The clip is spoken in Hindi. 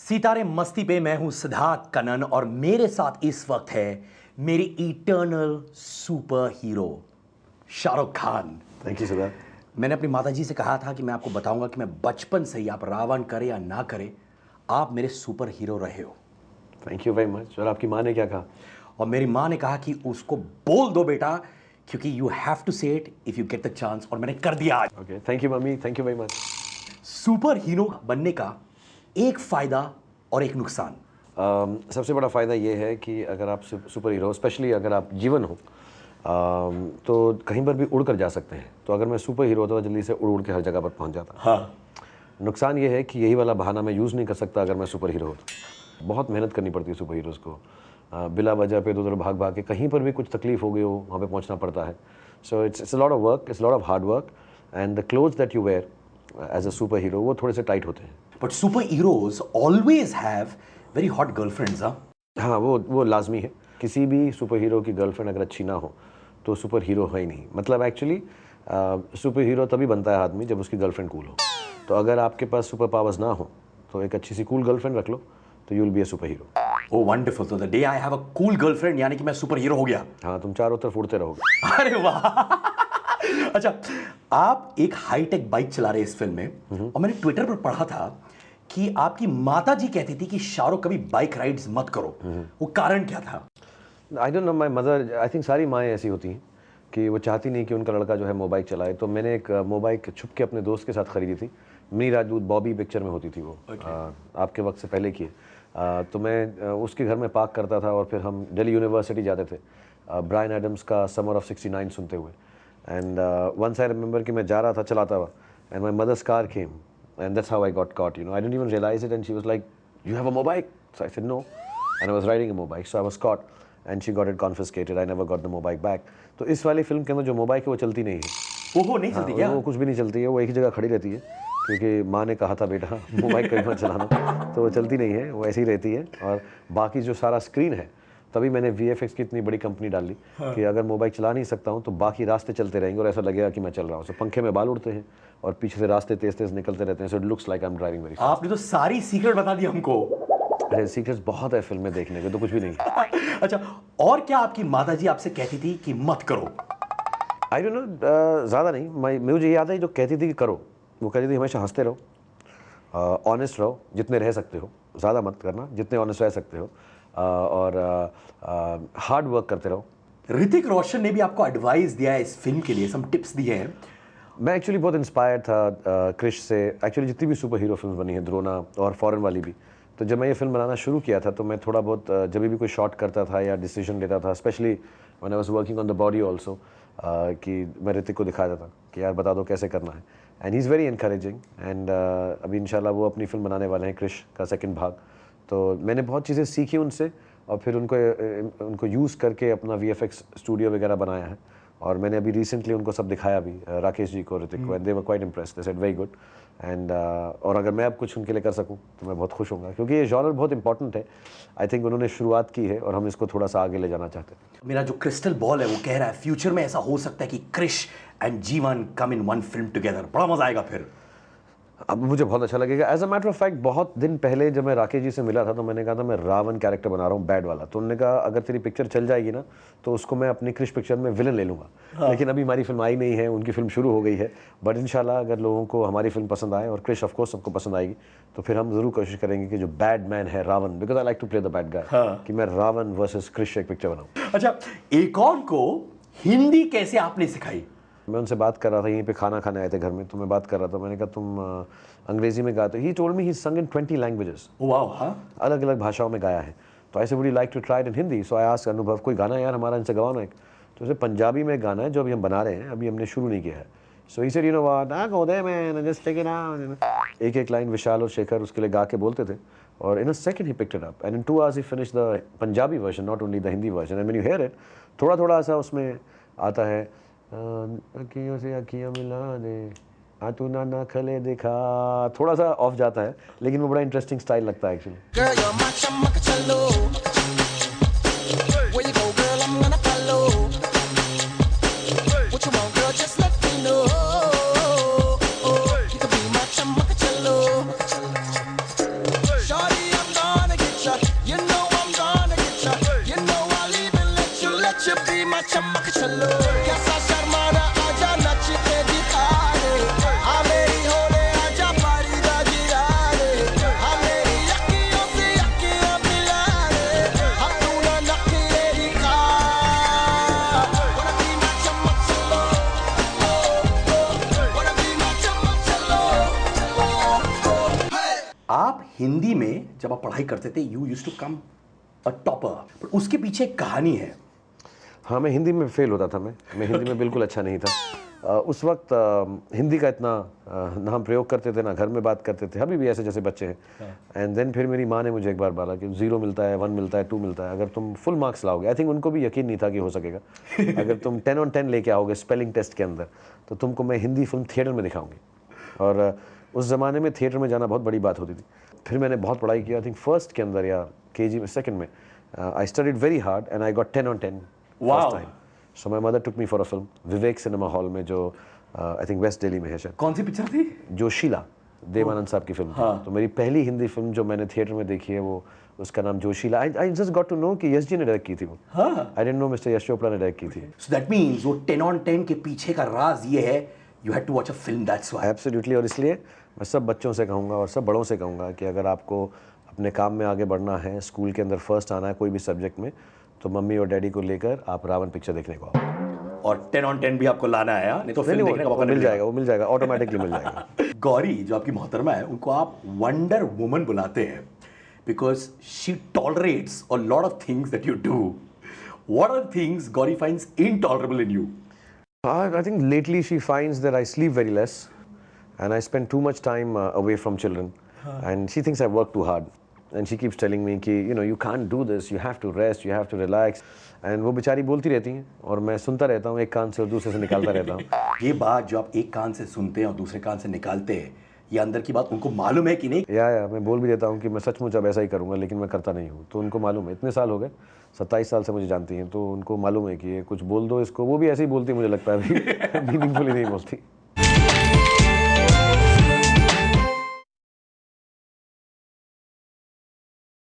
सितारे मस्ती पे मैं हूं सिद्धार्थ कनन और मेरे साथ इस वक्त है मेरी eternal super hero Shahrukh Khan. Thank you Siddharth. मैंने अपनी माताजी से कहा था कि मैं आपको बताऊंगा कि मैं बचपन से ही, आप रावण करे या ना करे, आप मेरे सुपर हीरो रहे हो। Thank you very much. और आपकी माँ ने क्या कहा? और मेरी माँ ने कहा कि उसको बोल दो बेटा, क्योंकि यू हैव टू से it if you get the chance, और मैंने कर दिया आज। Okay, thank you mummy, thank you very much. Super hero बनने का एक फायदा और एक नुकसान। सबसे बड़ा फ़ायदा ये है कि अगर आप सुपर हीरो, स्पेशली अगर आप जीवन हो, तो कहीं पर भी उड़ कर जा सकते हैं। तो अगर मैं सुपर हीरो होता तो जल्दी से उड़ उड़ के हर जगह पर पहुंच जाता। हाँ। नुकसान ये है कि यही वाला बहाना मैं यूज़ नहीं कर सकता अगर मैं सुपर हीरो होता। बहुत मेहनत करनी पड़ती है सुपर हीरोज़ को, बिला वजह पे इधर भाग भाग के, कहीं पर भी कुछ तकलीफ हो गई हो वहाँ पे पहुँचना पड़ता है। So it's a lot of work, it's lot of hard work, and the clothes that you wear as a super hero वो थोड़े से टाइट होते हैं। But superheroes always have very hot girlfriends. हाँ, वो लाजमी है। किसी भी सुपर हीरो की गर्लफ्रेंड अगर अच्छी ना हो तो सुपर हीरो है ही नहीं। मतलब एक्चुअली सुपर हीरो तभी बनता है आदमी जब उसकी गर्लफ्रेंड कूल हो। तो अगर आपके पास सुपर पावर्स ना हो तो एक अच्छी सी कूल गर्लफ्रेंड रख लो तो you will be a super hero. Oh wonderful. तो the day I have a cool girlfriend, यानी कि मैं सुपर हीरो हो गया। हाँ, तुम चारों तरफ उड़ते रहोगे। अरे वाह। अच्छा, आप एक हाईटेक बाइक चला रहे इस फिल्म में, और मैंने ट्विटर पर पढ़ा था कि आपकी माता जी कहती थी कि शाहरुख कभी बाइक राइड्स मत करो। वो कारण क्या था? I don't know, my mother, I think सारी माएँ ऐसी होती हैं कि वो चाहती नहीं कि उनका लड़का जो है मोबाइक चलाए। तो मैंने एक मोबाइक छुप के अपने दोस्त के साथ खरीदी थी। मिनी राजदूत बॉबी पिक्चर में होती थी वो। आपके वक्त से पहले की। तो मैं उसके घर में पार्क करता था और फिर हम दिल्ली यूनिवर्सिटी जाते थे ब्रायन एडम्स का समर ऑफ 69 सुनते हुए। एंड वंस आई रिमेंबर कि मैं जा रहा था चलाता हुआ, and my mother's car came, and that's how I got caught. I didn't even realize it, and she was like, "You have a motorbike?" So I said no, and I was riding a motorbike, so I was caught, and she got it confiscated. I never got the motorbike back. तो इस वाली फिल्म के अंदर जो मोबाइक है वो चलती नहीं है। ओहो, नहीं चलती क्या? वो कुछ भी नहीं चलती है, वो एक ही जगह खड़ी रहती है, क्योंकि माँ ने कहा था बेटा मोबाइक कहीं मत चलाना। तो वो चलती नहीं है, वो ऐसी ही रहती है। और बाकी जो सारा स्क्रीन है, तभी मैंने VFX की इतनी बड़ी कंपनी डाली कि अगर मोबाइल चला नहीं सकता हूँ तो बाकी रास्ते चलते रहेंगे और ऐसा लगेगा कि मैं चल रहा हूँ। सो पंखे में बाल उड़ते हैं और पीछे से रास्ते तेज तेज निकलते रहते हैं। So it looks like I am driving very. आपने तो सारी सीक्रेट बता दी हमको। अरे सीक्रेट्स बहुत है फिल्म में देखने के, तो कुछ भी नहीं। अच्छा, और क्या आपकी माताजी आपसे कहती थी कि मत करो? आई डोंट नो, ज़्यादा नहीं। मुझे याद है जो कहती थी कि करो, वो कहती थी हमेशा हंसते रहो, ऑनेस्ट रहो जितने रह सकते हो, ज़्यादा मत करना, जितने ऑनेस्ट रह सकते हो, और हार्ड वर्क करते रहो। ऋतिक रोशन ने भी आपको एडवाइस दिया है इस फिल्म के लिए, सम टिप्स दिए हैं। मैं एक्चुअली बहुत इंस्पायर्ड था क्रिश से। एक्चुअली जितनी भी सुपर हीरो फिल्म बनी है, द्रोना और फॉरेन वाली भी, तो जब मैं ये फिल्म बनाना शुरू किया था तो मैं थोड़ा बहुत जब भी कोई शॉट करता था या डिसीजन लेता था, specially when I was working on the body also, कि मैं ऋतिक को दिखाया था कि यार बता दो कैसे करना है। And he is very encouraging. And अभी इंशाल्लाह वो अपनी फिल्म बनाने वाले हैं, क्रिश का सेकंड भाग। तो मैंने बहुत चीज़ें सीखी उनसे और फिर उनको यूज़ करके अपना VFX स्टूडियो वगैरह बनाया है। और मैंने अभी रिसेंटली उनको सब दिखाया भी, राकेश जी को, ऋतिक को, and they were quite impressed, they said very good. And और अगर मैं अब कुछ उनके लिए कर सकूं तो मैं बहुत खुश होऊंगा, क्योंकि ये जॉनर बहुत इंपॉर्टेंट है। आई थिंक उन्होंने शुरुआत की है और हम इसको थोड़ा सा आगे ले जाना चाहते हैं। मेरा जो क्रिस्टल बॉल है वो कह रहा है फ्यूचर में ऐसा हो सकता है कि Krish and Jeevan come in one film together. बड़ा मजा आएगा फिर। अब मुझे बहुत अच्छा लगेगा। As a matter of fact, बहुत दिन पहले जब मैं राकेश जी से मिला था तो मैंने कहा था मैं रावण कैरेक्टर बना रहा हूँ, बैड वाला। तो उन्होंने कहा अगर तेरी पिक्चर चल जाएगी ना तो उसको मैं अपनी क्रिश पिक्चर में विलन ले लूँगा। हाँ। लेकिन अभी हमारी फिल्म आई नहीं है, उनकी फिल्म शुरू हो गई है। बट इंशाल्लाह अगर लोगों को हमारी फिल्म पसंद आए और क्रिश ऑफकोर्स सबको पसंद आएगी तो फिर हम जरूर कोशिश करेंगे कि जो बैड मैन है Ravan, because I like to play the bad guy, कि मैं रावण वर्सेस क्रिश एक पिक्चर बनाऊँ। अच्छा, एकॉन को हिंदी कैसे आपने सिखाई? मैं उनसे बात कर रहा था, यहीं पे खाना खाने आए थे घर में, तो मैं बात कर रहा था। मैंने कहा तुम अंग्रेजी में गाते हो? ही टोल्ड मी ही संग इन 20 लैंग्वेजेस। वाओ। हाँ, अलग अलग भाषाओं में गाया है। तो ऐसे would you like to try it in Hindi? So I asked Anubhav, कोई गाना यार हमारा इनसे गवाना एक। तो उसे पंजाबी में गाना है जो अभी हम बना रहे हैं, अभी हमने शुरू नहीं किया है। So he said you know what, I go there man just take it out. एक एक लाइन विशाल और शेखर उसके लिए गा के बोलते थे, और इन अ सेकंड ही picked it up, and in 2 hours ही finished the Punjabi version, not only the Hindi version. And when you hear it, थोड़ा थोड़ा सा उसमें आता है, अखियों से अखियाँ मिला दे, तू ना खले देखा, थोड़ा सा ऑफ जाता है, लेकिन वो बड़ा इंटरेस्टिंग स्टाइल लगता है एक्चुअली। Shawty, I'm चम्मा चमक चलो कैसा शर्माना आजा नच के दिखा दे हाँ मेरी होले आजा पारी बाजी रे हाँ मेरी अखियों से अखियां मिला दे हाँ तू ना नखरे दिखा wanna be my चम्मच चलो wanna be my चम्मच चलो आप हिंदी में जब आप पढ़ाई करते थे you used to come a topper, पर उसके पीछे एक कहानी है। हाँ, मैं हिंदी में फेल होता था। मैं हिंदी में बिल्कुल अच्छा नहीं था। उस वक्त हिंदी का इतना ना हम प्रयोग करते थे, ना घर में बात करते थे, अभी भी ऐसे जैसे बच्चे हैं। एंड देन फिर मेरी माँ ने मुझे एक बार बोला कि 0 मिलता है, 1 मिलता है, 2 मिलता है, अगर तुम फुल मार्क्स लाओगे। आई थिंक उनको भी यकीन नहीं था कि हो सकेगा। अगर तुम 10 on 10 लेके आओगे स्पेलिंग टेस्ट के अंदर, तो तुमको मैं हिंदी फिल्म थिएटर में दिखाऊंगी। और उस ज़माने में थिएटर में जाना बहुत बड़ी बात होती थी। फिर मैंने बहुत पढ़ाई किया। आई थिंक फर्स्ट के अंदर या केजी में, सेकंड में, I studied very hard and I got 10 on 10 first time. So my mother took me for a film Vivek cinema hall में, जो आई थिंक वेस्ट दिल्ली में है शायद। कौन सी पिक्चर थी? जोशीला, देवानंद साहब की फिल्म थी। तो मेरी पहली हिंदी फिल्म जो मैंने थिएटर में देखी है वो, उसका नाम Joshila. I just got to know कि यश जी ने डायरेक्ट की थी वो। I didn't know mister Yash Chopra ने डायरेक्ट की थी। सो दैट मींस वो 10 on 10 के पीछे का राज ये है, you had to watch a film, that's why. Absolutely. और इसलिए मैं सब बच्चों से कहूँगा और सब बड़ों से कहूँगा कि अगर आपको अपने काम में आगे बढ़ना है, स्कूल के अंदर फर्स्ट आना है कोई भी सब्जेक्ट में, तो मम्मी और डैडी को लेकर आप रावण पिक्चर देखने को आओ। और 10 on 10 भी आपको लाना है, नहीं तो फिल्म देखने का मौका मिल नहीं जाएगा, वो मिल जाएगा, ऑटोमेटिकली मिल जाएगा। गौरी जो आपकी मोहतरमा है, उनको आप वंडर वुमन बुलाते हैं because she tolerates a lot of things that you do. What are things Gauri finds intolerable in you? I think lately she finds that I sleep very less and I spend too much time away from children. And she thinks I work too hard. And she keeps telling me कि you can't do this, you have to rest, you have to relax. And वो बेचारी बोलती रहती हैं और मैं सुनता रहता हूँ, एक कान से और दूसरे से निकालता रहता हूँ। ये बात जो आप एक कान से सुनते हैं और दूसरे कान से निकालते हैं, ये अंदर की बात उनको मालूम है कि नहीं? या मैं बोल भी देता हूँ कि मैं सचमुच अब ऐसा ही करूँगा, लेकिन मैं करता नहीं हूँ। तो उनको मालूम है, इतने साल हो गए, 27 साल से मुझे जानती हैं, तो उनको मालूम है कि ये कुछ बोल दो इसको, वो भी ऐसे ही बोलती है, मुझे लगता है अभी मीनिंगफुली नहीं बोलती।